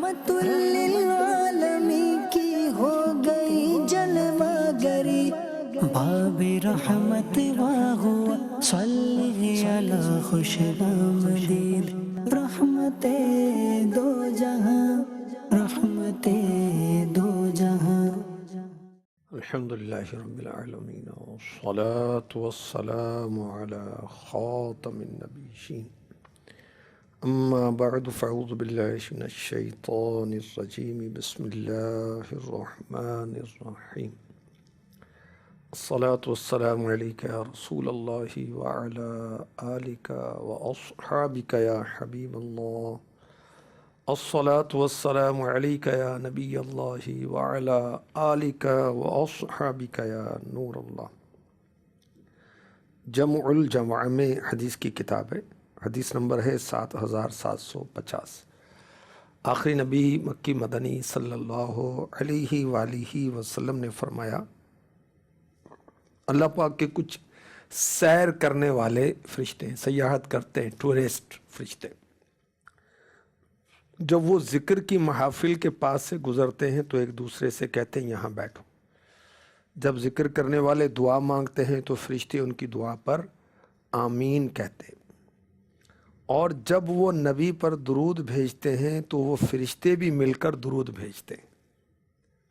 رحمت للعالمین کی ہو گئی جلوہ گری، باب رحمت واہوا صلی علی خوش آمدید، رحمت دو جہاں، رحمت دو جہاں۔ الحمدللہ رب العالمین والصلاة والسلام علی خاتم النبیین، اما بعد فاعوذ باللہ من الشیطان الرجیم، بسم اللہ الرحمن الرحیم۔ الصلاة والسلام علیک یا رسول اللہ وعلی آلک واصحابک یا حبیب اللہ، الصلاة والسلام علیک یا نبی اللہ وعلی آلک واصحابک یا نور اللہ۔ جمع الجمع میں حدیث کی کتاب ہے، حدیث نمبر ہے 7750۔ آخری نبی مکی مدنی صلی اللہ علیہ وآلہ وسلم نے فرمایا، اللہ پاک کے کچھ سیر کرنے والے فرشتے ہیں، سیاحت کرتے ہیں، ٹورسٹ فرشتے، جب وہ ذکر کی محافل کے پاس سے گزرتے ہیں تو ایک دوسرے سے کہتے ہیں یہاں بیٹھو۔ جب ذکر کرنے والے دعا مانگتے ہیں تو فرشتے ان کی دعا پر آمین کہتے ہیں، اور جب وہ نبی پر درود بھیجتے ہیں تو وہ فرشتے بھی مل کر درود بھیجتے ہیں،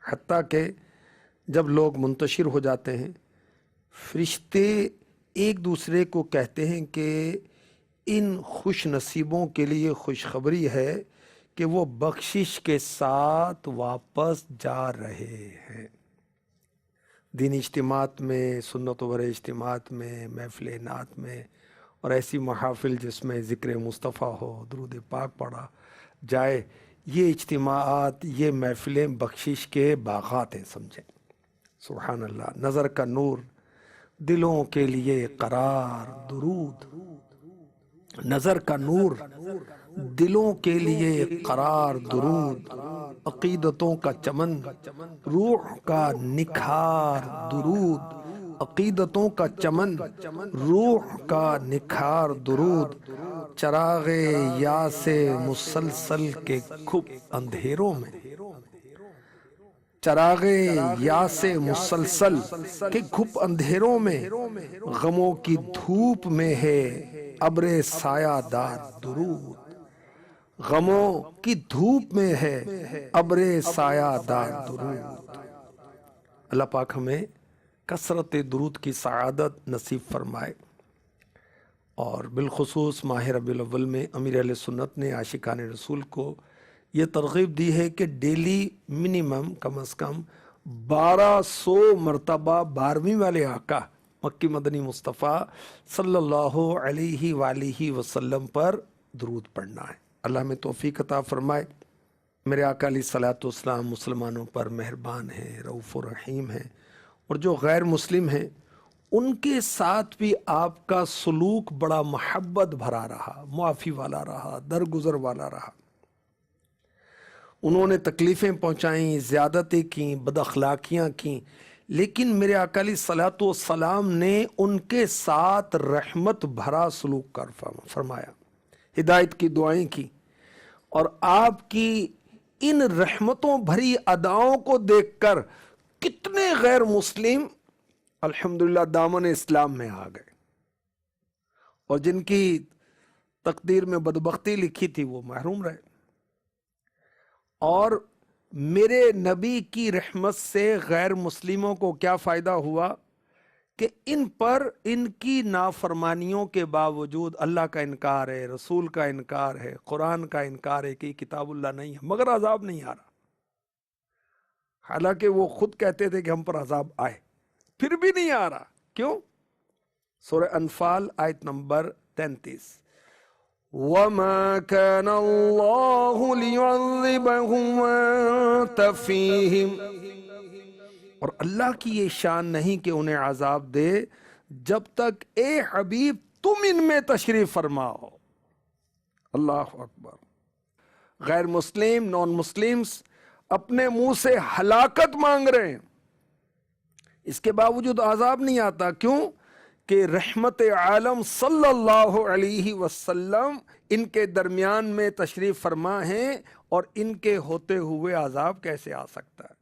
حتیٰ کہ جب لوگ منتشر ہو جاتے ہیں فرشتے ایک دوسرے کو کہتے ہیں کہ ان خوش نصیبوں کے لیے خوشخبری ہے کہ وہ بخشش کے ساتھ واپس جا رہے ہیں۔ دینی اجتماعات میں، سنت و برے اجتماعات میں، محفل نعت میں اور ایسی محافل جس میں ذکر مصطفیٰ ہو، درود پاک پڑھا جائے، یہ اجتماعات، یہ محفلیں بخشش کے باغات ہیں، سمجھیں۔ سبحان اللہ۔ نظر کا نور، دلوں کے لیے قرار درود، نظر کا نور، دلوں کے لیے قرار درود، عقیدتوں کا چمن، روح کا نکھار درود، عقیدتوں کا چمن، روح کا نکھار درود، چراغ یا سے مسلسل کے کھپ اندھیروں میں، چراغ یا سے مسلسل کے گھپ اندھیروں میں، غموں کی دھوپ میں ہے ابر سایہ دار درود، غموں کی دھوپ میں ہے ابر سایہ دار درود۔ اللہ پاک ہمیں کثرت درود کی سعادت نصیب فرمائے، اور بالخصوص ماہ ربیع الاول میں امیر اہل سنت نے عاشقان رسول کو یہ ترغیب دی ہے کہ ڈیلی منیمم کم از کم 1200 مرتبہ 12ویں والے آقا مکی مدنی مصطفیٰ صلی اللہ علیہ وآلہ وسلم پر درود پڑھنا ہے۔ اللہ میں توفیق عطا فرمائے۔ میرے آقا علیہ الصلوۃ والسلام مسلمانوں پر مہربان ہیں، رؤوف الرحیم ہیں، اور جو غیر مسلم ہیں ان کے ساتھ بھی آپ کا سلوک بڑا محبت بھرا رہا، معافی والا رہا، درگزر والا رہا۔ انہوں نے تکلیفیں پہنچائیں، زیادتیں کیں، بد اخلاقیاں کیں، لیکن میرے آقا علیہ الصلوۃ والسلام نے ان کے ساتھ رحمت بھرا سلوک کر فرمایا، ہدایت کی دعائیں کی، اور آپ کی ان رحمتوں بھری اداؤں کو دیکھ کر کتنے غیر مسلم الحمدللہ دامن اسلام میں آ گئے، اور جن کی تقدیر میں بدبختی لکھی تھی وہ محروم رہے۔ اور میرے نبی کی رحمت سے غیر مسلموں کو کیا فائدہ ہوا کہ ان پر ان کی نافرمانیوں کے باوجود اللہ کا انکار ہے، رسول کا انکار ہے، قرآن کا انکار ہے کہ کتاب اللہ نہیں ہے، مگر عذاب نہیں آ رہا، حالانکہ وہ خود کہتے تھے کہ ہم پر عذاب آئے، پھر بھی نہیں آ رہا۔ کیوں؟ سورہ انفال آیت نمبر 33، وَمَا كَانَ اللَّهُ لِيُعَذِّبَهُمْ وَأَنْتَ فِيهِمْ، اور اللہ کی یہ شان نہیں کہ انہیں عذاب دے جب تک اے حبیب تم ان میں تشریف فرما ہو۔ اللہ اکبر۔ غیر مسلم، نان مسلمز اپنے منہ سے ہلاکت مانگ رہے ہیں، اس کے باوجود عذاب نہیں آتا۔ کیوں؟ کہ رحمت عالم صلی اللہ علیہ وسلم ان کے درمیان میں تشریف فرما ہیں، اور ان کے ہوتے ہوئے عذاب کیسے آ سکتا ہے؟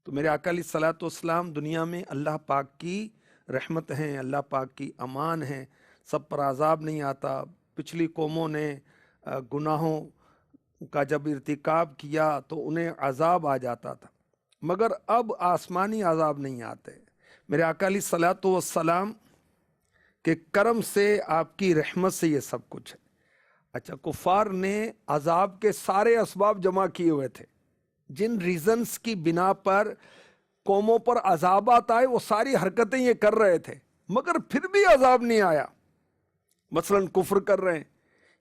تو میرے آقا علیہ الصلوۃ والسلام دنیا میں اللہ پاک کی رحمت ہیں، اللہ پاک کی امان ہیں، سب پر عذاب نہیں آتا۔ پچھلی قوموں نے گناہوں کا جب ارتکاب کیا تو انہیں عذاب آ جاتا تھا، مگر اب آسمانی عذاب نہیں آتے۔ میرے آقا علیہ الصلوۃ والسلام کے کرم سے، آپ کی رحمت سے یہ سب کچھ ہے۔ اچھا، کفار نے عذاب کے سارے اسباب جمع کیے ہوئے تھے، جن ریزنز کی بنا پر قوموں پر عذابات آئے وہ ساری حرکتیں یہ کر رہے تھے، مگر پھر بھی عذاب نہیں آیا۔ مثلا کفر کر رہے ہیں،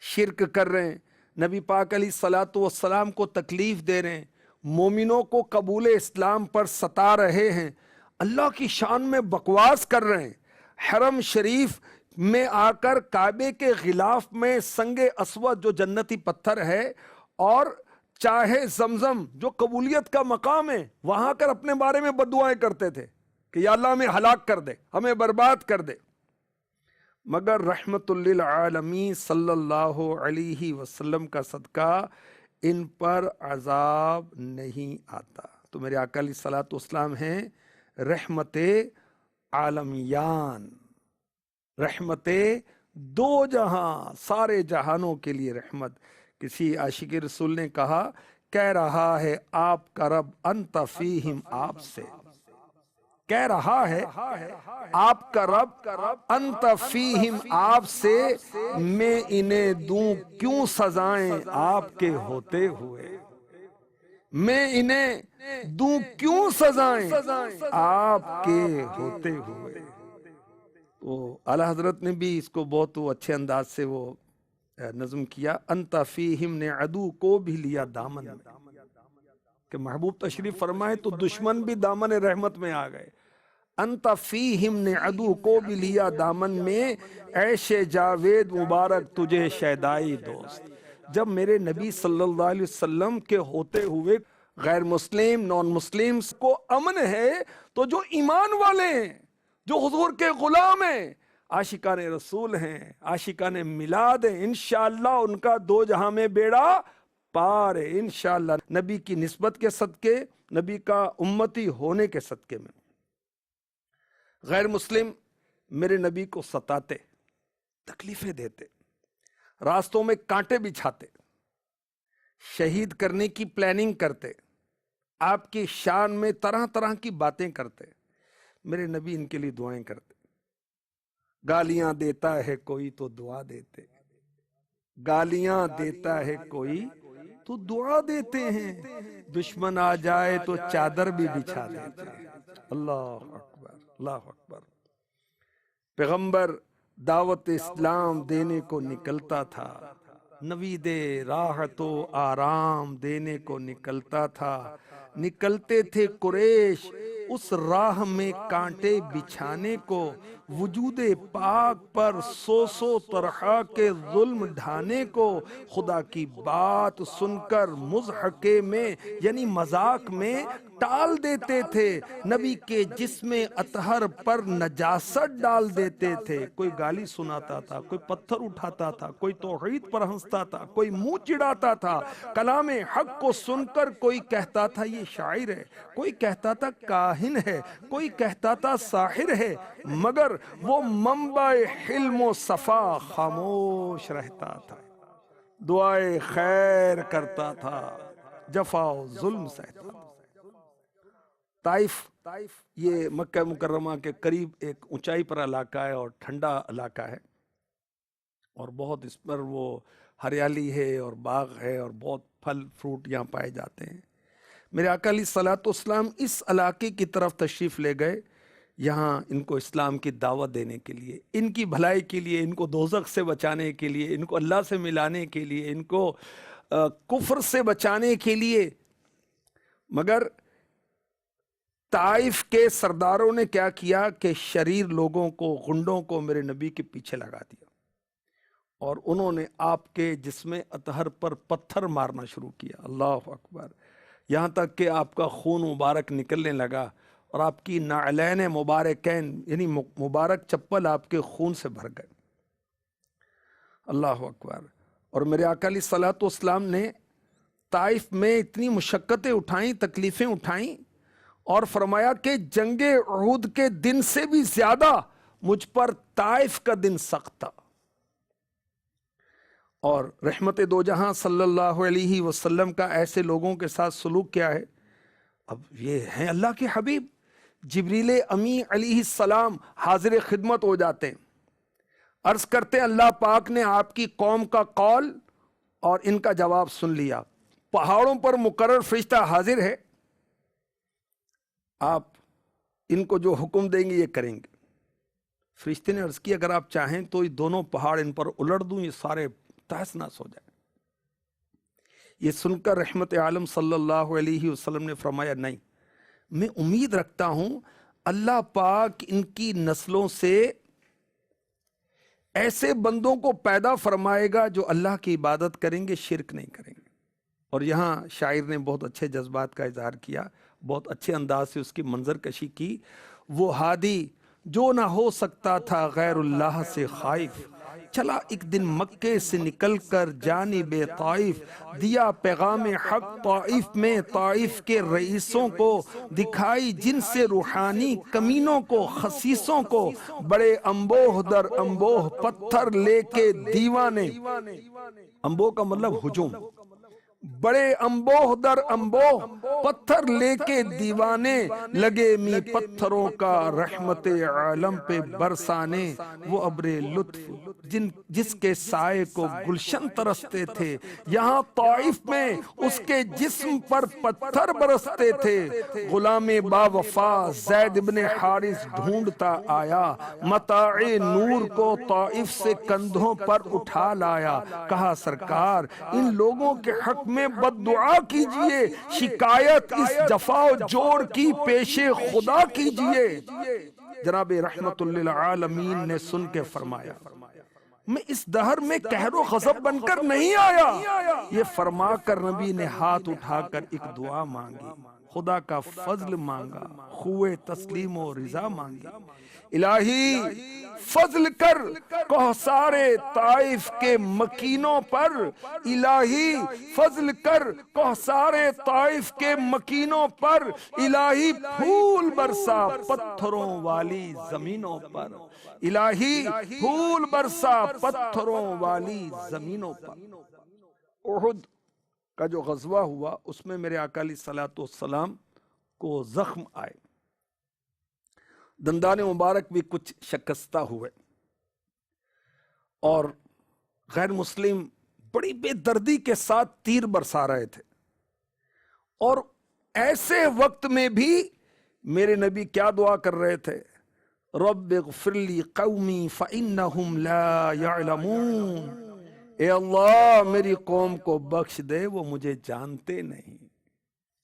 شرک کر رہے ہیں، نبی پاک علیہ الصلوۃ والسلام کو تکلیف دے رہے ہیں، مومنوں کو قبول اسلام پر ستا رہے ہیں، اللہ کی شان میں بکواس کر رہے ہیں، حرم شریف میں آ کر کعبے کے غلاف میں سنگ اسود جو جنتی پتھر ہے اور چاہے زمزم جو قبولیت کا مقام ہے، وہاں کر اپنے بارے میں بددعائیں کرتے تھے کہ یا اللہ ہمیں ہلاک کر دے، ہمیں برباد کر دے۔ مگر رحمت للعالمین صلی اللہ علیہ وسلم کا صدقہ ان پر عذاب نہیں آتا۔ تو میرے آقا علیہ الصلوۃ والسلام ہیں رحمت عالمیان، رحمت دو جہاں، سارے جہانوں کے لیے رحمت۔ کسی عاشق رسول نے کہا، کہہ رہا ہے آپ کا رب انت فیہم، آپ سے کہہ رہا ہے آپ کا رب انت فیہم، آپ سے میں انہیں دوں کیوں سزائیں آپ کے ہوتے ہوئے، میں انہیں دوں کیوں سزائیں آپ کے ہوتے ہوئے۔ تو اعلی حضرت نے بھی اس کو بہت اچھے انداز سے وہ نظم کیا، انت فیہم نے عدو کو بھی لیا دامن میں، کہ محبوب تشریف فرمائے تو دشمن بھی دامن رحمت میں آ گئے۔ انت فیہم نے عدو کو بھی لیا دامن میں، عیش جاوید مبارک تجھے شیدائی دوست۔ جب میرے نبی صلی اللہ علیہ وسلم کے ہوتے ہوئے غیر مسلم، نان مسلمز کو امن ہے، تو جو ایمان والے ہیں، جو حضور کے غلام ہیں، عاشقان رسول ہیں، عاشقان میلاد ہیں، انشاءاللہ ان کا دو جہاں میں بیڑا پار ہے، انشاءاللہ نبی کی نسبت کے صدقے، نبی کا امتی ہونے کے صدقے میں۔ غیر مسلم میرے نبی کو ستاتے، تکلیفیں دیتے، راستوں میں کانٹے بچھاتے، شہید کرنے کی پلاننگ کرتے، آپ کی شان میں طرح طرح کی باتیں کرتے، میرے نبی ان کے لیے دعائیں کرتے۔ گالیاں دیتا ہے کوئی تو دعا دیتے، گالیاں دیتا ہے کوئی تو دعا دیتے ہیں، دشمن آ جائے تو چادر بھی بچھا دیتے ہیں۔ اللہ اکبر، اللہ اکبر۔ پیغمبر دعوت اسلام دینے کو نکلتا تھا، نوید راحت و آرام دینے کو نکلتا تھا، نکلتے تھے قریش اس راہ میں کانٹے بچھانے کو، وجود پاک پر سو طرح کے ظلم ڈھانے کو، خدا کی بات سن کر مضحکے میں یعنی مذاق میں ٹال دیتے تھے، نبی کے جسم اطہر پر نجاست ڈال دیتے تھے۔ کوئی گالی سناتا تھا، کوئی پتھر اٹھاتا تھا، کوئی توحید پر ہنستا تھا، کوئی منہ چڑھاتا تھا، کلام حق کو سن کر کوئی کہتا تھا یہ شاعر ہے، کوئی کہتا تھا کاہن ہے، کوئی کہتا تھا ساحر ہے، مگر وہ منبع حلم و صفا خاموش رہتا تھا، دعائے خیر کرتا تھا، جفا و ظلم سہتا تھا۔ طائف یہ مکہ مکرمہ کے قریب ایک اونچائی پر علاقہ ہے اور ٹھنڈا علاقہ ہے، اور بہت اس پر وہ ہریالی ہے اور باغ ہے اور بہت پھل فروٹ یہاں پائے جاتے ہیں۔ میرے آقا علیہ الصلوۃ والسلام اس علاقے کی طرف تشریف لے گئے، یہاں ان کو اسلام کی دعوت دینے کے لیے، ان کی بھلائی کے لیے، ان کو دوزخ سے بچانے کے لیے، ان کو اللہ سے ملانے کے لیے، ان کو کفر سے بچانے کے لیے۔ مگر طائف کے سرداروں نے کیا کیا کہ شریر لوگوں کو، غنڈوں کو میرے نبی کے پیچھے لگا دیا، اور انہوں نے آپ کے جسم اطہر پر پتھر مارنا شروع کیا۔ اللہ اکبر، یہاں تک کہ آپ کا خون مبارک نکلنے لگا اور آپ کی نعلین مبارکین یعنی مبارک چپل آپ کے خون سے بھر گئے۔ اللہ اکبر۔ اور میرے آقا علیہ الصلوۃ والسلام نے طائف میں اتنی مشقتیں اٹھائیں، تکلیفیں اٹھائیں، اور فرمایا کہ جنگ احد کے دن سے بھی زیادہ مجھ پر طائف کا دن سخت تھا۔ اور رحمت دو جہاں صلی اللہ علیہ وسلم کا ایسے لوگوں کے ساتھ سلوک کیا ہے؟ اب یہ ہیں اللہ کے حبیب، جبریل امی علیہ السلام حاضر خدمت ہو جاتے ہیں، عرض کرتے ہیں اللہ پاک نے آپ کی قوم کا قول اور ان کا جواب سن لیا، پہاڑوں پر مقرر فرشتہ حاضر ہے، آپ ان کو جو حکم دیں گے یہ کریں گے۔ فرشتے نے عرض کی اگر آپ چاہیں تو یہ دونوں پہاڑ ان پر الٹ دوں، یہ سارے تہس نہس ہو جائیں۔ یہ سن کر رحمت عالم صلی اللہ علیہ وسلم نے فرمایا نہیں، میں امید رکھتا ہوں اللہ پاک ان کی نسلوں سے ایسے بندوں کو پیدا فرمائے گا جو اللہ کی عبادت کریں گے، شرک نہیں کریں گے۔ اور یہاں شاعر نے بہت اچھے جذبات کا اظہار کیا، بہت اچھے انداز سے اس کی منظر کشی کی۔ وہ ہادی جو نہ ہو سکتا تھا غیر اللہ سے خائف، چلا ایک دن مکے سے نکل کر جانب طائف، دیا پیغام حق طائف میں، طائف کے رئیسوں کو دکھائی جن سے روحانی کمینوں کو، خسیسوں کو، بڑے انبوہ در انبوہ پتھر لے کے دیوانے، انبوہ کا مطلب ہجوم، بڑے انبوہ در انبوہ پتھر لے کے دیوانے، لگے می پتھروں کا رحمت عالم پہ برسانے، وہ ابر لطف جس کے سائے کو گلشن ترستے تھے، یہاں طائف میں اس کے جسم پر پتھر برستے تھے، غلام با وفا زید بن حارث ڈھونڈتا آیا، متاع نور کو طائف سے کندھوں پر اٹھا لایا، کہا سرکار ان لوگوں کے حق میں بد دعا کیجئے، شکایت اس جفا و جور کی پیش خدا کیجئے۔ جناب رحمت للعالمین نے سن کے فرمایا میں اس دہر میں قہر و غضب بن کر نہیں آیا، یہ فرما کر نبی نے ہاتھ اٹھا کر ایک دعا مانگی، خدا کا فضل مانگا، خوئے تسلیم و رضا مانگی، الہی فضل کر کوثر طائف کے مکینوں پر، الہی فضل کر کوثر طائف کے مکینوں پر، الہی پھول برسا پتھروں والی زمینوں پر، الہی پھول برسا پتھروں والی زمینوں پر۔ احد کا جو غزوہ ہوا اس میں میرے آقا علیہ الصلوۃ والسلام کو زخم آئے، دندان مبارک بھی کچھ شکستہ ہوئے، اور غیر مسلم بڑی بے دردی کے ساتھ تیر برسا رہے تھے، اور ایسے وقت میں بھی میرے نبی کیا دعا کر رہے تھے؟ رب اغفر لی قومی فإنہم لا یعلمون، اے اللہ میری قوم کو بخش دے، وہ مجھے جانتے نہیں۔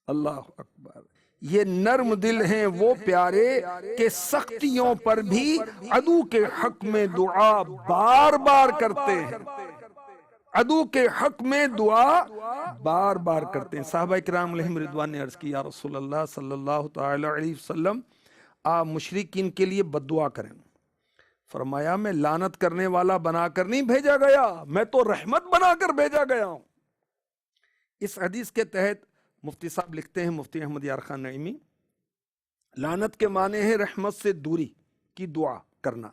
اللہ اکبر، یہ نرم دل ہیں وہ پیارے کہ سختیوں پر بھی عدو کے حق میں دعا بار بار کرتے ہیں، عدو کے حق میں دعا بار بار کرتے ہیں۔ صحابہ کرام علیہم رضوان نے عرض کی یا رسول اللہ صلی اللہ تعالی علیہ وسلم آپ مشرکین کے لیے بد دعا کریں۔ فرمایا میں لعنت کرنے والا بنا کر نہیں بھیجا گیا، میں تو رحمت بنا کر بھیجا گیا ہوں۔ اس حدیث کے تحت مفتی صاحب لکھتے ہیں، مفتی احمد یار خان نعیمی، لعنت کے معنی ہے رحمت سے دوری کی دعا کرنا،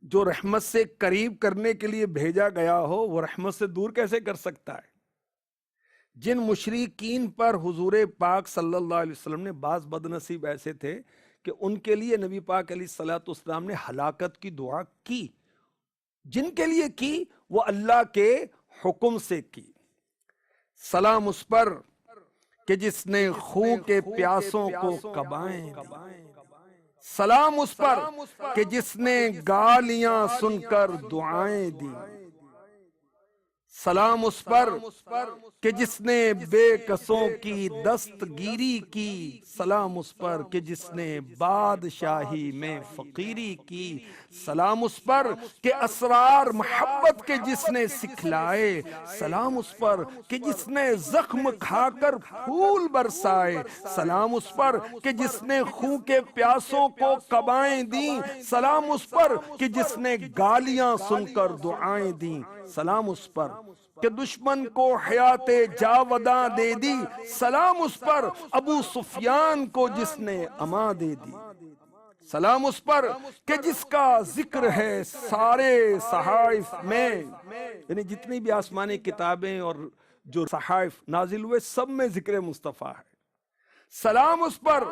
جو رحمت سے قریب کرنے کے لیے بھیجا گیا ہو وہ رحمت سے دور کیسے کر سکتا ہے؟ جن مشرکین پر حضور پاک صلی اللہ علیہ وسلم نے، بعض بد نصیب ایسے تھے کہ ان کے لیے نبی پاک علیہ الصلوۃ والسلام نے ہلاکت کی دعا کی، جن کے لیے کی وہ اللہ کے حکم سے کی۔ سلام اس پر کہ جس نے خون کے پیاسوں کو کبائیں، سلام اس پر کہ جس نے گالیاں سن کر دعائیں دی، سلام اس پر کہ جس نے بے کسوں کی دستگیری کی، سلام اس پر کہ جس نے بادشاہی میں فقیری کی، سلام اس پر کہ اسرار محبت کے جس نے سکھلائے، سلام اس پر کہ جس نے زخم کھا کر پھول برسائے، سلام اس پر کہ جس نے خون کے پیاسوں کو کبائیں دیں، سلام اس پر کہ جس نے گالیاں سن کر دعائیں دیں، سلام اس پر کہ دشمن کو حیات جاوداں دے دی، سلام اس پر ابو سفیان کو جس نے امان دے دی، سلام اس پر کہ جس کا ذکر ہے سارے صحائف میں، یعنی جتنی بھی آسمانی کتابیں اور جو صحائف نازل ہوئے سب میں ذکر مصطفیٰ ہے، سلام اس پر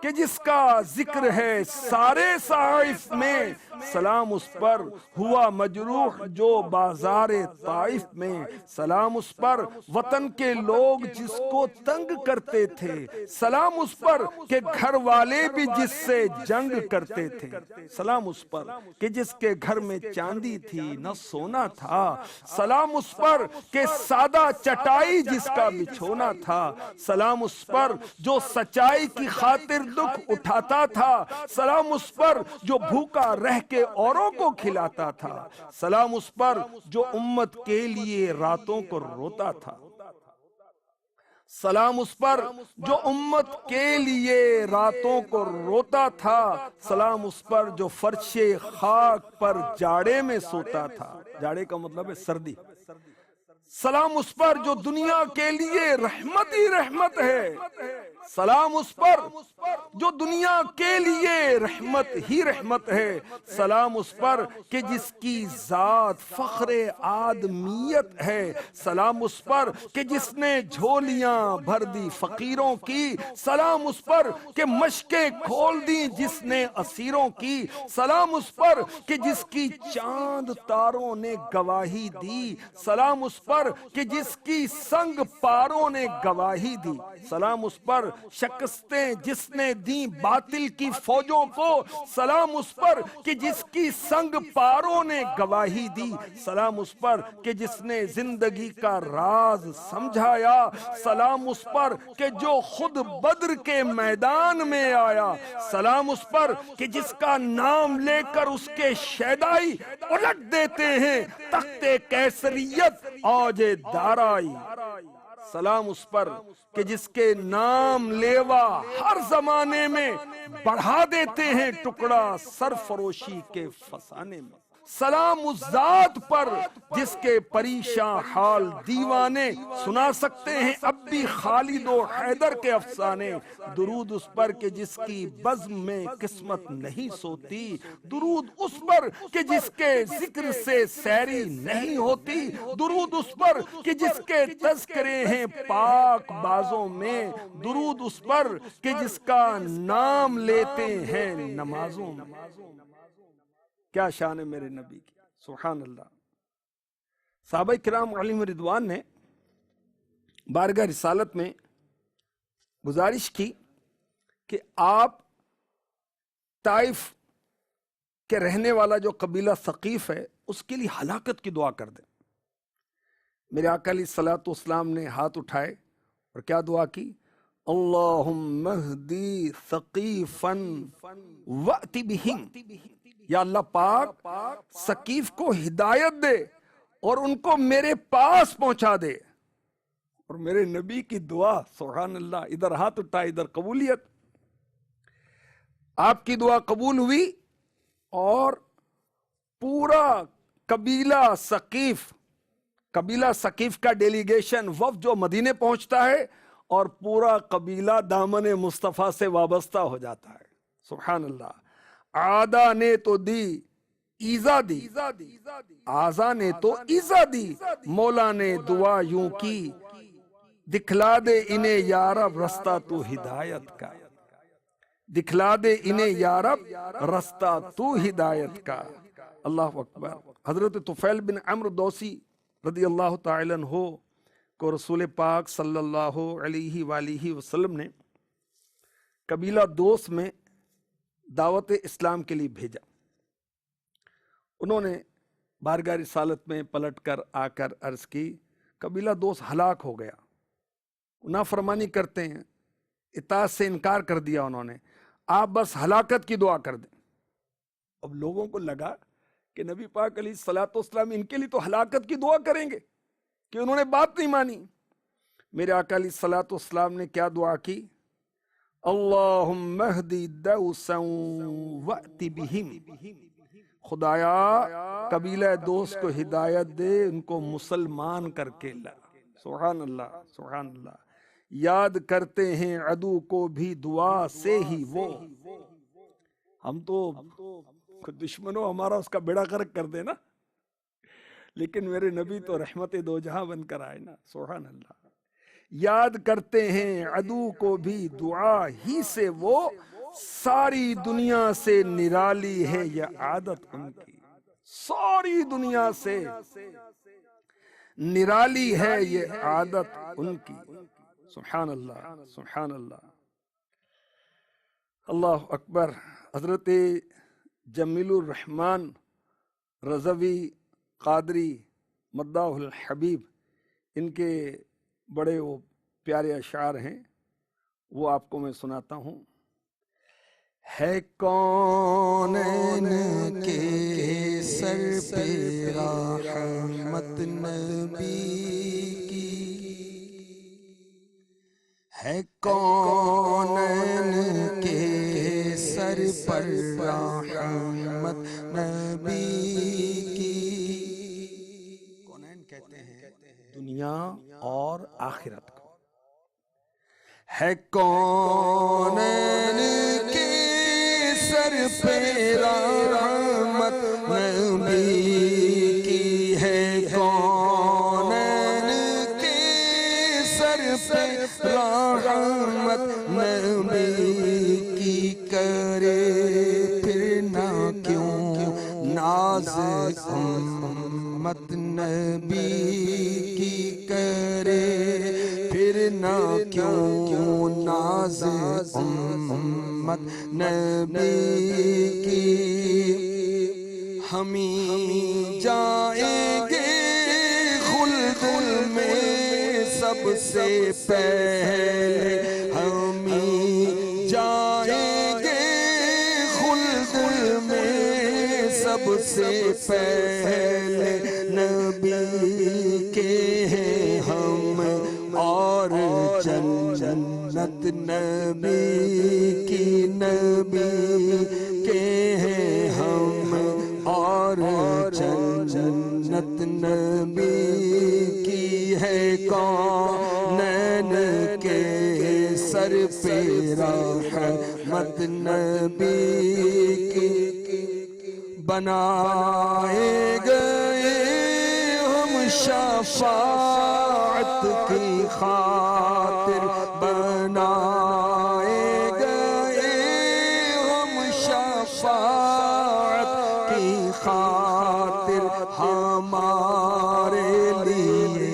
کہ جس کا ذکر ہے سارے صحائف میں، سلام اس پر ہوا مجروح جو بازار طائف میں، سلام اس پر وطن کے لوگ جس کو تنگ کرتے تھے، سلام اس پر کہ گھر والے بھی جس سے جنگ کرتے تھے، سلام اس پر کہ جس کے گھر میں چاندی تھی نہ سونا تھا، سلام اس پر کہ سادہ چٹائی جس کا بچھونا تھا، سلام اس پر جو سچائی کی خاطر دکھ اٹھاتا تھا، سلام اس پر جو بھوکا رہ کے اوروں کو کھلاتا تھا، سلام اس پر جو امت کے لیے راتوں کو روتا تھا، سلام اس پر جو امت کے لیے راتوں کو روتا تھا، سلام اس پر جو فرش خاک پر جاڑے میں سوتا تھا، جاڑے کا مطلب ہے سردی، سلام اس پر جو دنیا کے لیے رحمت ہی رحمت ہے، سلام اس پر جو دنیا کے لیے رحمت ہی رحمت ہے، سلام اس پر کہ جس کی ذات فخر آدمیت ہے، سلام اس پر کہ جس نے جھولیاں بھر دی فقیروں کی، سلام اس پر کہ مشکیں کھول دی جس نے اسیروں کی، سلام اس پر کہ جس کی چاند تاروں نے گواہی دی، سلام اس پر کہ جس کی سنگ پاروں نے گواہی دی، سلام اس پر شکستیں جس نے دیں باطل کی فوجوں کو، سلام اس پر کہ جس کی سنگ پاروں نے گواہی دی، سلام اس پر کہ جس نے زندگی کا راز سمجھایا، سلام اس پر کہ جو خود بدر کے میدان میں آیا، سلام اس پر کہ جس کا نام لے کر اس کے شیدائی الٹ دیتے ہیں تخت کیسریت آج دارائی، سلام اس پر کہ جس کے نام لیوا ہر زمانے میں بڑھا دیتے ہیں ٹکڑا سرفروشی کے فسانے میں، سلام اس ذات پر جس کے پریشاں حال دیوانے سنا سکتے ہیں اب بھی خالد و حیدر کے افسانے، درود اس پر کہ جس کی بزم میں قسمت نہیں سوتی، درود اس پر کہ جس کے ذکر سے سیری نہیں ہوتی، درود اس پر کہ جس کے تذکرے ہیں پاک بازوں میں، درود اس پر کہ جس کا نام لیتے ہیں نمازوں میں۔ کیا شان ہے میرے نبی کی، سبحان اللہ۔ صحابہ کرام علیہم رضوان نے بارگاہ رسالت میں گزارش کی کہ آپ طائف کے رہنے والا جو قبیلہ ثقیف ہے اس کے لیے ہلاکت کی دعا کر دیں۔ میرے آقا علیہ الصلوۃ والسلام نے ہاتھ اٹھائے اور کیا دعا کی؟ اللہم اہدی ثقیفا وأت بہم، یا اللہ پاک ثقیف کو ہدایت دے اور ان کو میرے پاس پہنچا دے۔ اور میرے نبی کی دعا، سبحان اللہ، ادھر ہاتھ اٹھا ادھر قبولیت، آپ کی دعا قبول ہوئی اور پورا قبیلہ ثقیف کا ڈیلیگیشن وفد جو مدینے پہنچتا ہے اور پورا قبیلہ دامن مصطفیٰ سے وابستہ ہو جاتا ہے، سبحان اللہ۔ آدھا نے تو دی ایزا دی، آزا نے تو ایزا دی، مولا نے دعا یوں کی دکھلا دے انہیں یارب رستہ تو ہدایت کا، دکھلا دے انہیں یارب رستہ تو ہدایت کا۔ اللہ اکبر۔ حضرت طفیل بن عمرو دوسی رضی اللہ تعالی عنہ کو رسول پاک صلی اللہ علیہ وآلہ وسلم نے قبیلہ دوس میں دعوت اسلام کے لیے بھیجا۔ انہوں نے بارگاہ رسالت میں پلٹ کر آ کر عرض کی قبیلہ دوس ہلاک ہو گیا، نافرمانی کرتے ہیں، اطاعت سے انکار کر دیا انہوں نے، آپ بس ہلاکت کی دعا کر دیں۔ اب لوگوں کو لگا کہ نبی پاک علیہ الصلوۃ والسلام ان کے لیے تو ہلاکت کی دعا کریں گے کہ انہوں نے بات نہیں مانی۔ میرے آقا علیہ الصلوۃ والسلام نے کیا دعا کی؟ اللہم اہدی دوسا وأت بہم، خدایا قبیلہ دوست کو ہدایت دے، ان کو مسلمان کر کے لا۔ سبحان اللہ، سبحان اللہ۔ یاد کرتے ہیں عدو کو بھی دعا سے ہی وہ، ہم تو دشمنوں ہمارا اس کا بیڑا غرق کر دے نا، لیکن میرے نبی تو رحمت دو جہاں بن کر آئے نا۔ سبحان اللہ۔ یاد کرتے ہیں عدو کو بھی دعا ہی سے وہ، ساری دنیا سے نرالی ہے یہ عادت ان کی، ساری دنیا سے نرالی ہے یہ عادت ان کی۔ سبحان اللہ، سبحان اللہ، اللہ اکبر۔ حضرت جمیل الرحمن رضوی قادری مداح الحبیب، ان کے بڑے وہ پیارے اشعار ہیں، وہ آپ کو میں سناتا ہوں۔ ہے کونین کے سر پہ رحمت نبی کی، ہے کونین کے سر پر رحمت نبی کی۔ کونین کہتے ہیں دنیا اور آخرت کو۔ ہے کونین کے سر پہ رحمت نبی کی، ہے کونین کے سر پہ رحمت نبی کی، کرے پھر نہ کیوں ناز امت نبی کی، کرے پھر نہ کیوں ناز امت نبی کی۔ ہمیں جائیں گے خلد میں سب سے پہلے، ہمیں جائیں گے خلد میں سب سے پہلے، نبی کے ہیں ہم اور جنت نبی کی، نبی کے ہیں ہم اور جنت نبی کی، ہے کونین کے سر پہ رحمت نبی کی۔ بنائے گئے ہم شفاعت کی خاطر، بنائے گئے ہم شفاعت کی خاطر، ہمارے لیے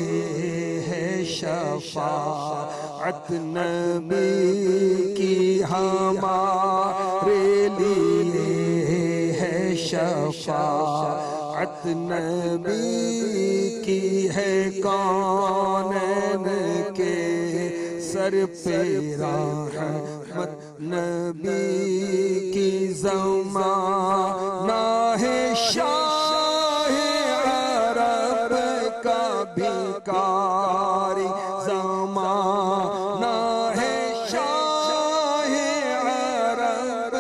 ہے شفاعت نبی کی، ہمارے لیے ہے شفاعت نبی کی، ہے کونین کے سر پہ رحمت نبی کی، زمانہ ہے شاہ عرب کا بھکاری، زمانہ ہے شاہ عرب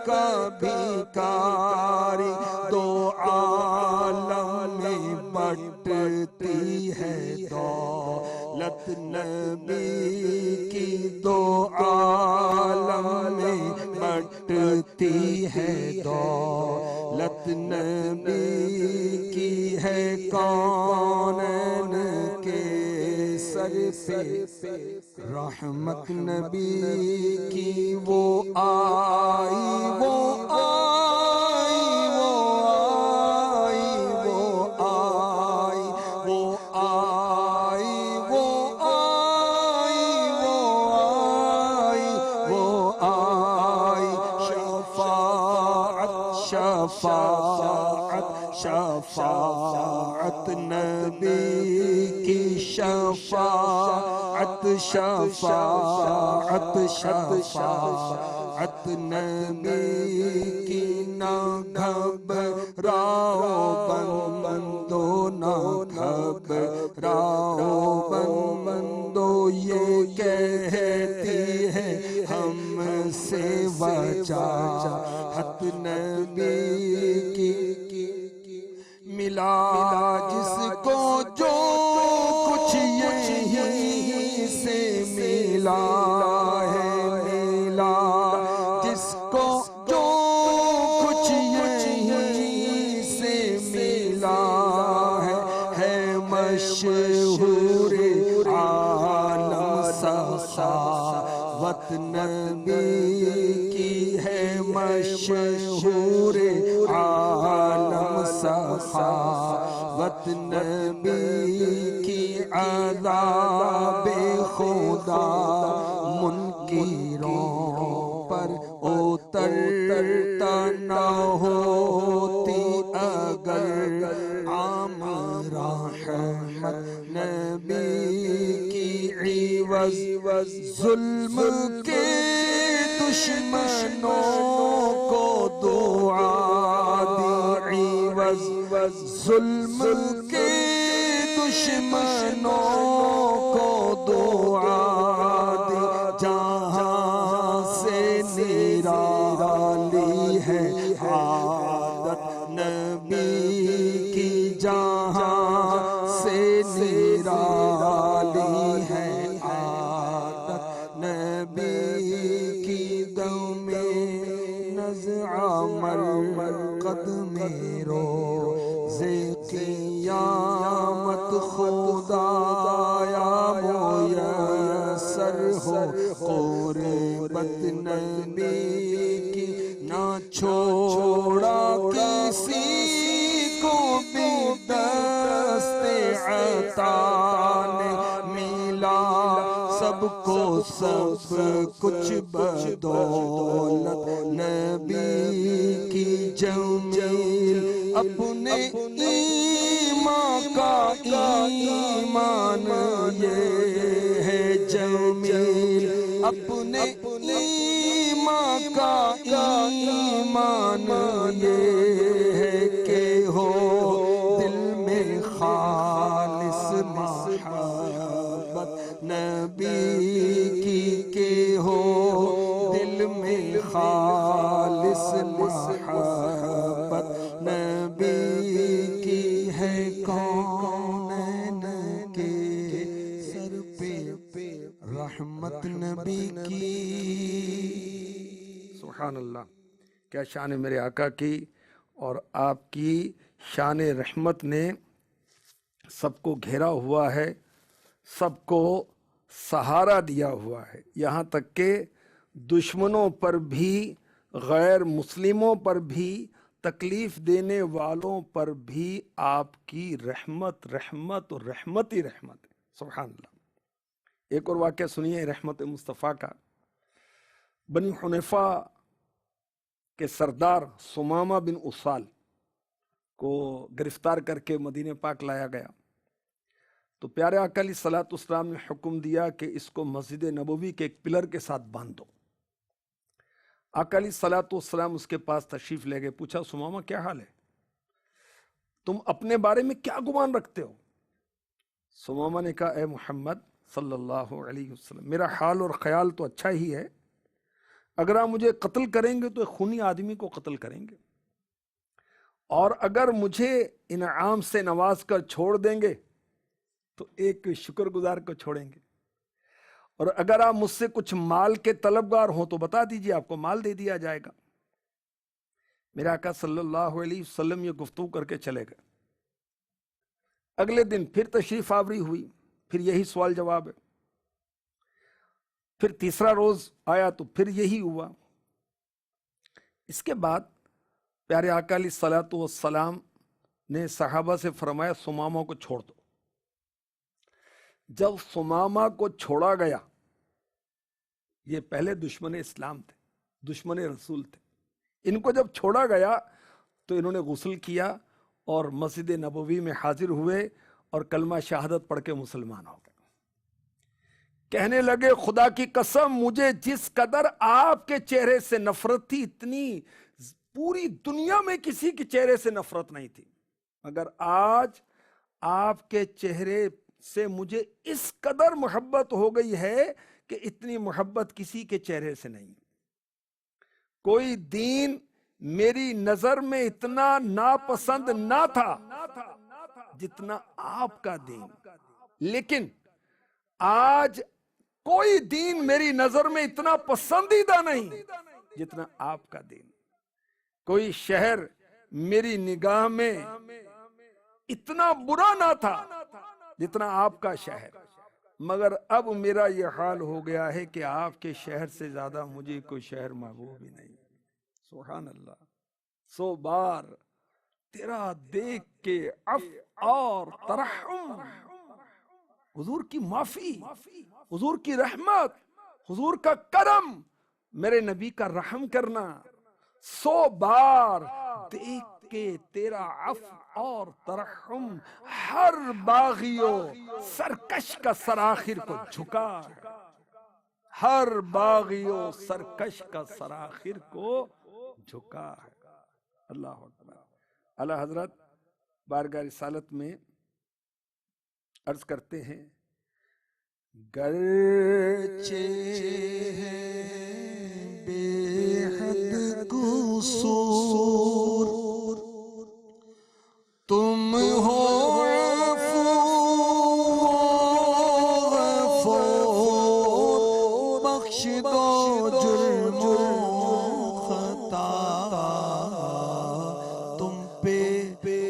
کا بھکاری، دو عالم میں بٹتی ہے دولت نبی کی، دو عالم میں بٹتی ہے دولت نبی کی، ہے کونین کے سر پہ رحمت نبی کی، وہ آئی وہ آئی وہ آئی وہ آئی وہ آئی وہ آئی وہ آئی وہ آئی، شفاعت شفاعت نبی کی، شفاعت شفاعت شفاعت نبی کی، نہ گھبراؤ بندو نہ گھبراؤ بندو، یہ کہتی ہے ہم سے وجاہت نبی کی، ملا جس کو جو کچھ یہیں سے ملا ہے، ملا جس کو جو کچھ یہیں سے ملا ہے مشہور عالم سخاوت نبی کی ہے، مشہور عالم سخاوت نبی کی، عذاب خدا منکروں پر اترتا نہ ہوتی اگر عام رحمت نبی کی، عوض ظلم کے دشمنوں کو دعا دی، عوض ظلم کے دشمنوں کو دعا دی، جہاں سے نرالی ہے عادت نبی کی، جہاں سے نرالی ہے عادت نبی کی، دم نزع مرقد میں روز قیامت خدایا میسر ہو قربت نبی کی، نہ چھوڑا کسی کو بھی دست عطا نے، ملا سب کو سب کچھ بدولت نبی کی، جمیل اپنے ایمان کا ایمان یہ ہے، جمیل اپنے ایمان کا ایمان یہ ہے کہ ہو دل میں خالص محبت نبی کی، کہ ہو دل میں خالص محبت نبی کی، ہے کونین کے سر پہ رحمت نبی کی۔ سبحان اللہ، کیا شان ہے میرے آقا کی، اور آپ کی شان رحمت نے سب کو گھیرا ہوا ہے، سب کو سہارا دیا ہوا ہے، یہاں تک کہ دشمنوں پر بھی، غیر مسلموں پر بھی، تکلیف دینے والوں پر بھی آپ کی رحمت رحمت اور رحمت ہی رحمت ہے۔ سبحان اللہ۔ ایک اور واقعہ سنیے رحمت مصطفیٰ کا۔ بنی حنیفہ کے سردار ثمامہ بن اسال کو گرفتار کر کے مدینہ پاک لایا گیا، تو پیارے آقا علیہ الصلوۃ والسلام نے حکم دیا کہ اس کو مسجد نبوی کے ایک پلر کے ساتھ باندھ دو۔ آقا علیہ الصلوۃ والسلام اس کے پاس تشریف لے گئے، پوچھا ثمامہ کیا حال ہے، تم اپنے بارے میں کیا گمان رکھتے ہو؟ ثمامہ نے کہا اے محمد صلی اللہ علیہ وسلم، میرا حال اور خیال تو اچھا ہی ہے، اگر آپ مجھے قتل کریں گے تو ایک خونی آدمی کو قتل کریں گے، اور اگر مجھے انعام سے نواز کر چھوڑ دیں گے تو ایک شکر گزار کو چھوڑیں گے، اور اگر آپ مجھ سے کچھ مال کے طلبگار ہوں تو بتا دیجئے، آپ کو مال دے دیا جائے گا۔ میرے آقا صلی اللہ علیہ وسلم یہ گفتگو کر کے چلے گئے۔ اگلے دن پھر تشریف آوری ہوئی، پھر یہی سوال جواب ہے۔ پھر تیسرا روز آیا تو پھر یہی ہوا۔ اس کے بعد پیارے آقا علیہ الصلوۃ والسلام نے صحابہ سے فرمایا ثمامہ کو چھوڑ دو۔ جب ثمامہ کو چھوڑا گیا، یہ پہلے دشمن اسلام تھے، دشمن رسول تھے، ان کو جب چھوڑا گیا تو انہوں نے غسل کیا اور مسجد نبوی میں حاضر ہوئے اور کلمہ شہادت پڑھ کے مسلمان ہو گئے۔ کہنے لگے خدا کی قسم مجھے جس قدر آپ کے چہرے سے نفرت تھی، اتنی پوری دنیا میں کسی کے چہرے سے نفرت نہیں تھی، مگر آج آپ کے چہرے سے مجھے اس قدر محبت ہو گئی ہے کہ اتنی محبت کسی کے چہرے سے نہیں۔ کوئی دین میری نظر میں اتنا ناپسند نہ تھا جتنا آپ کا دین، لیکن آج کوئی دین میری نظر میں اتنا پسندیدہ نہیں جتنا آپ کا دین، کوئی شہر میری نگاہ میں اتنا برا نہ تھا جتنا آپ کا شہر، مگر اب میرا یہ حال ہو گیا ہے کہ آپ کے شہر سے زیادہ مجھے کوئی شہر محبوب ہی نہیں۔ سبحان اللہ، 100 بار تیرا دیکھ کے عفو اور ترحم، حضور کی معافی، حضور کی رحمت، حضور کا کرم، میرے نبی کا رحم کرنا، 100 بار دیکھ کے تیرا عفو اور ترحم ہر باغیوں سرکش کا سرآخر کو جھکا ہے، ہر باغیوں سرکش کا سرآخر کو جھکا ہے۔ اللہ اکبر۔ اعلی حضرت بارگاہ رسالت میں عرض کرتے ہیں، گرچہ ہے بے حد قصور تم ہو غفور، بخش دو جرم و خطا، تم پہ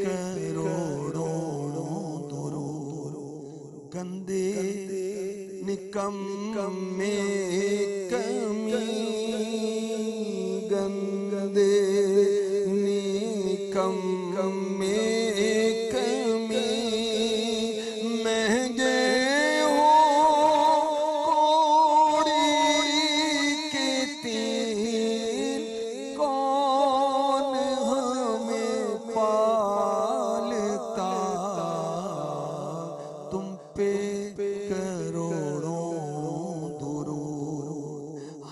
کروڑوں درود، گندے نکمے کمی، گندے نکمے کمی، مہنگے ہو کوڑی کے تین، کون ہمیں پالتا، تم پہ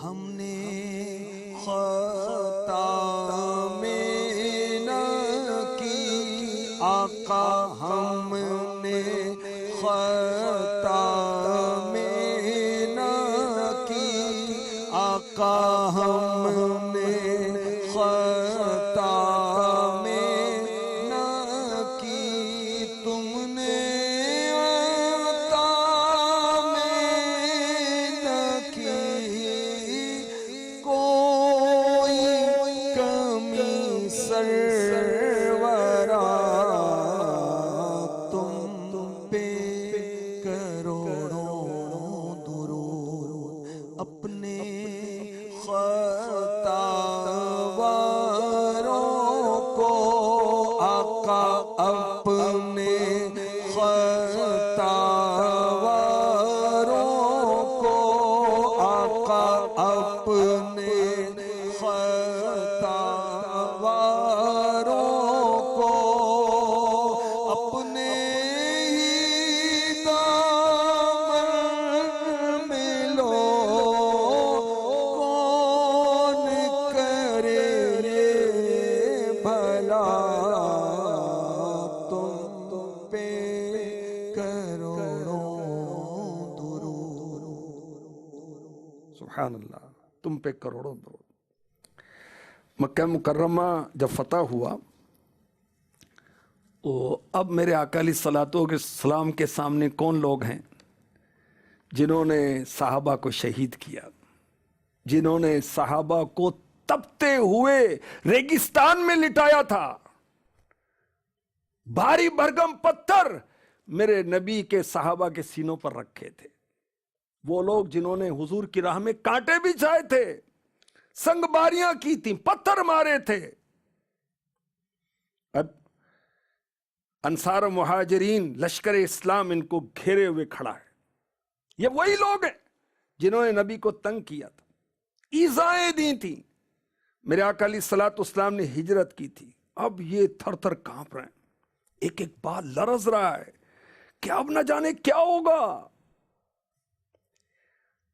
ہم نے خطا میں نہ کی آقا، ہم نے خطا میں نہ کی آقا، ہم نے خطا میں نہ کی، تم نے عطا میں نہ کی کوئی کمی سرورا، تم پہ کروڑوں درود، اپنے خطا واروں کو آقا، اپنے خطا واروں کو آقا، اپنے خطا واروں کو اپنے ہی دامن میں لو، کون کرے یہ بھلا، تم پہ کروڑوں درود۔ سبحان اللہ، تم پہ کروڑوں درود۔ مکہ مکرمہ جب فتح ہوا، اب میرے آقا علیہ الصلوۃ والسلام کے سامنے کون لوگ ہیں جنہوں نے صحابہ کو شہید کیا، جنہوں نے صحابہ کو تپتے ہوئے ریگستان میں لٹایا تھا، بھاری بھرگم پتھر میرے نبی کے صحابہ کے سینوں پر رکھے تھے، وہ لوگ جنہوں نے حضور کی راہ میں کانٹے بچھائے تھے، سنگ باریاں کی تھیں، پتھر مارے تھے، اب انصار و مہاجرین لشکر اسلام ان کو گھیرے ہوئے کھڑا ہے۔ یہ وہی لوگ ہیں جنہوں نے نبی کو تنگ کیا تھا، ایذائیں دی تھیں، میرے آقا علیہ الصلوۃ والسلام نے ہجرت کی تھی، اب یہ تھر تھر کانپ رہے ہیں، ایک ایک بات لرز رہا ہے کہ اب نہ جانے کیا ہوگا۔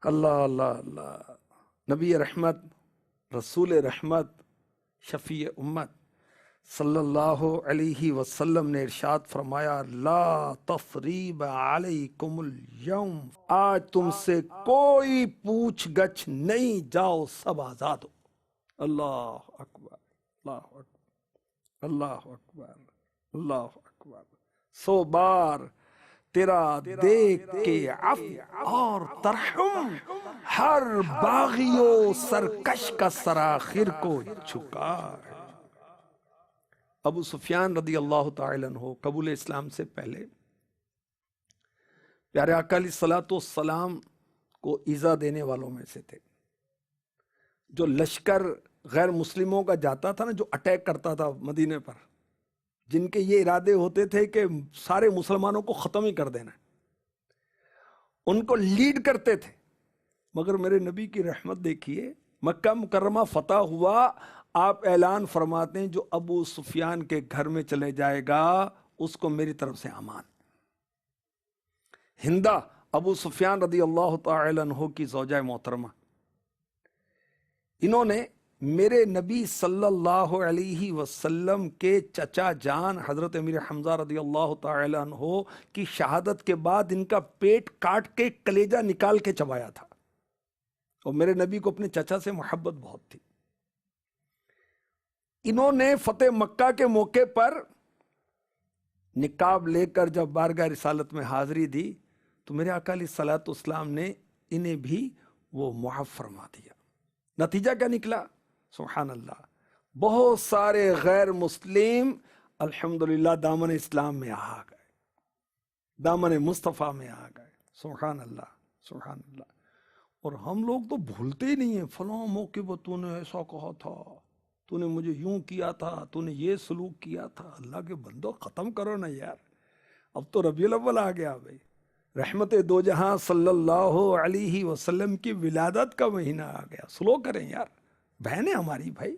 اللہ اللہ اللہ، نبی رحمت، رسول رحمت، شفیع امت صلی اللہ علیہ وسلم نے ارشاد فرمایا، لا تثریب علیکم اليوم، آج تم سے کوئی پوچھ گچھ نہیں، جاؤ سب آزاد ہو۔ اللہ اکبر، اللہ اکبر، اللہ اکبر، اللہ اکبر۔ 100 بار تیرا دیکھ کے عفو اور ترحم ہر باغی و سرکش کا سراخر کو جھکا ہے۔ ابو سفیان رضی اللہ تعالی عنہ قبول اسلام سے پہلے پیارے آقا علیہ الصلوۃ والسلام کو ایذا دینے والوں میں سے تھے۔ جو لشکر غیر مسلموں کا جاتا تھا نا، جو اٹیک کرتا تھا مدینے پر، جن کے یہ ارادے ہوتے تھے کہ سارے مسلمانوں کو ختم ہی کر دینا، ان کو لیڈ کرتے تھے۔ مگر میرے نبی کی رحمت دیکھیے، مکہ مکرمہ فتح ہوا، آپ اعلان فرماتے ہیں جو ابو سفیان کے گھر میں چلے جائے گا اس کو میری طرف سے امان۔ ہندہ ابو سفیان رضی اللہ تعالی عنہ کی زوجہ محترمہ، انہوں نے میرے نبی صلی اللہ علیہ وسلم کے چچا جان حضرت امیر حمزہ رضی اللہ تعالی عنہ کی شہادت کے بعد ان کا پیٹ کاٹ کے کلیجہ نکال کے چبایا تھا، اور میرے نبی کو اپنے چچا سے محبت بہت تھی۔ انہوں نے فتح مکہ کے موقع پر نقاب لے کر جب بارگاہ رسالت میں حاضری دی تو میرے آقا علیہ الصلوۃ والسلام نے انہیں بھی وہ معاف فرما دیا۔ نتیجہ کیا نکلا؟ سبحان اللہ، بہت سارے غیر مسلم الحمدللہ دامن اسلام میں آ گئے، دامن مصطفیٰ میں آ گئے۔ سبحان اللہ، سبحان اللہ۔ اور ہم لوگ تو بھولتے ہی نہیں ہیں، فلاں موقع پر تو نے ایسا کہا تھا، تو نے مجھے یوں کیا تھا، تو نے یہ سلوک کیا تھا۔ اللہ کے بندو ختم کرو نا یار، اب تو ربیع الاول آ گیا بھائی، رحمت دو جہاں صلی اللہ علیہ وسلم کی ولادت کا مہینہ آ گیا، سلو کریں یار۔ بہن ہے ہماری بھائی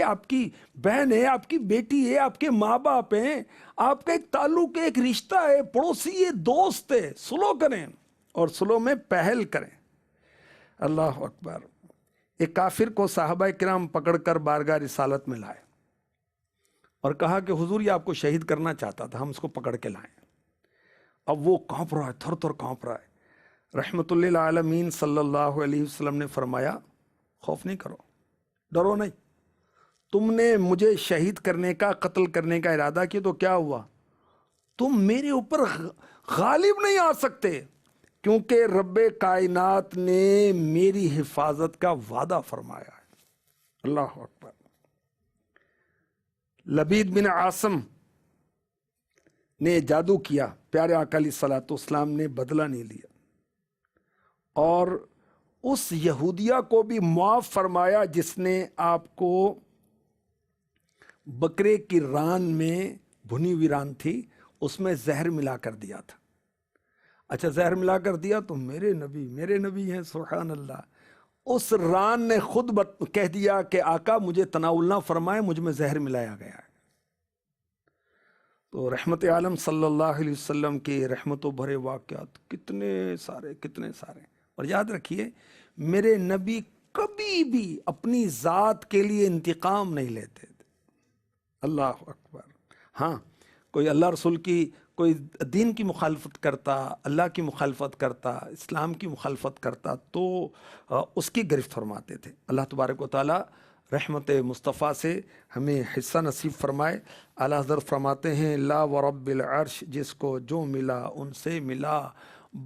آپ کی بہن ہے، آپ کی بیٹی ہے، آپ کے ماں باپ ہیں، آپ کا ایک تعلق ہے، ایک رشتہ ہے، پڑوسی ہے، دوست ہے، سلو کریں اور سلو میں پہل کریں۔ اللہ اکبر۔ ایک کافر کو صحابہ کرام پکڑ کر بارگاہ رسالت میں لائے اور کہا کہ حضور یہ آپ کو شہید کرنا چاہتا تھا، ہم اس کو پکڑ کے لائیں۔ اب وہ کانپ رہا ہے، تھر تھر کانپ رہا ہے۔ رحمت للعالمین صلی اللہ علیہ وسلم نے فرمایا خوف نہیں کرو، ڈرو نہیں، تم نے مجھے شہید کرنے کا، قتل کرنے کا ارادہ کیا تو کیا ہوا؟ تم میرے اوپر غالب نہیں آ سکتے، کیونکہ رب کائنات نے میری حفاظت کا وعدہ فرمایا ہے۔ اللہ اکبر۔ لبید بن عاصم نے جادو کیا، پیارے آقا علیہ الصلوۃ والسلام نے بدلہ نہیں لیا، اور اس یہودیہ کو بھی معاف فرمایا جس نے آپ کو بکرے کی ران میں، بھنی ہوئی ران تھی، اس میں زہر ملا کر دیا تھا۔ اچھا زہر ملا کر دیا تو میرے نبی ہیں، سبحان اللہ، اس ران نے خود کہہ دیا کہ آقا مجھے تناول نہ فرمائے، مجھ میں زہر ملایا گیا ہے۔ تو رحمت عالم صلی اللہ علیہ وسلم کے رحمت و بھرے واقعات کتنے سارے۔ اور یاد رکھیے میرے نبی کبھی بھی اپنی ذات کے لیے انتقام نہیں لیتے تھے۔ اللہ اکبر۔ ہاں کوئی اللہ رسول کی، کوئی دین کی مخالفت کرتا، اللہ کی مخالفت کرتا، اسلام کی مخالفت کرتا تو اس کی گرفت فرماتے تھے۔ اللہ تبارک و تعالی رحمت مصطفیٰ سے ہمیں حصہ نصیب فرمائے۔ اعلیٰ حضرت فرماتے ہیں لا ورب العرش، جس کو جو ملا ان سے ملا،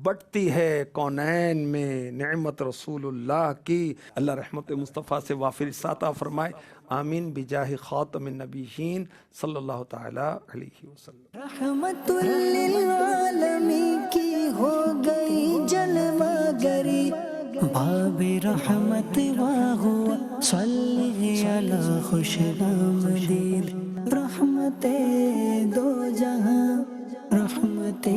بٹتی ہے کونین میں نعمت رسول اللہ کی۔ اللہ رحمت مصطفیٰ سے وافر عطا فرمائے، آمین بجاہ خاتم النبیین صلی اللہ تعالی علیہ وسلم۔ رحمت للعالمین کی ہو گئی جلوہ گری، باب رحمت واہوا صلی علی خوش آمدید، رحمت دو جہاں، رحمت